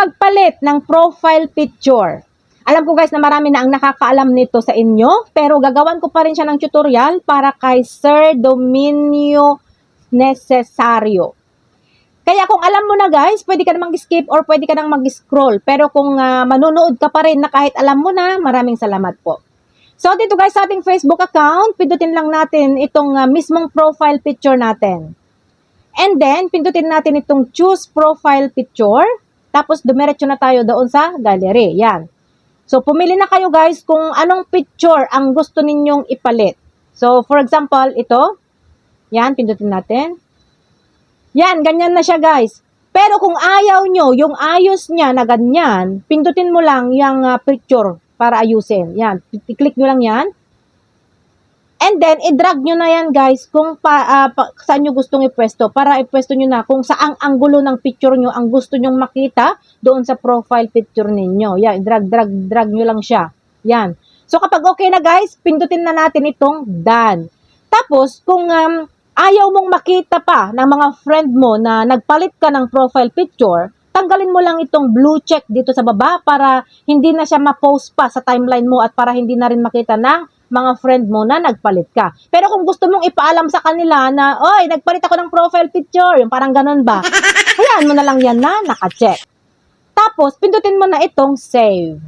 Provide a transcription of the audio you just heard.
magpalit ng profile picture. Alam ko guys na marami na ang nakakaalam nito sa inyo, pero gagawan ko pa rin siya ng tutorial para kay Sir Dominio Necesario. Kaya kung alam mo na guys, pwede ka namang skip or pwede ka nang mag-scroll. Pero kung manunood ka pa rin na kahit alam mo na, maraming salamat po. So dito guys sa ating Facebook account, pindutin lang natin itong mismong profile picture natin. And then, pindutin natin itong choose profile picture. Tapos, dumiretso na tayo doon sa gallery. Yan. So, pumili na kayo guys kung anong picture ang gusto ninyong ipalit. So, for example, ito. Yan, pindutin natin. Yan, ganyan na siya guys. Pero kung ayaw nyo, yung ayos niya na ganyan, pindutin mo lang yung picture para ayusin. Yan, i-click nyo lang yan. And then, i-drag nyo na yan guys kung saan nyo gustong ipwesto. Para ipwesto nyo na kung saang anggulo ng picture nyo ang gusto nyong makita doon sa profile picture ninyo. Yan, drag nyo lang siya. Yan. So, kapag okay na guys, pindutin na natin itong done. Tapos, kung ayaw mong makita pa ng mga friend mo na nagpalit ka ng profile picture, tanggalin mo lang itong blue check dito sa baba para hindi na siya ma-post pa sa timeline mo at para hindi na rin makita ng mga friend mo na nagpalit ka. Pero kung gusto mong ipaalam sa kanila na, oy, nagpalit ako ng profile picture, yung parang ganun ba? Hayaan mo na lang yan na naka-check. Tapos, pindutin mo na itong save.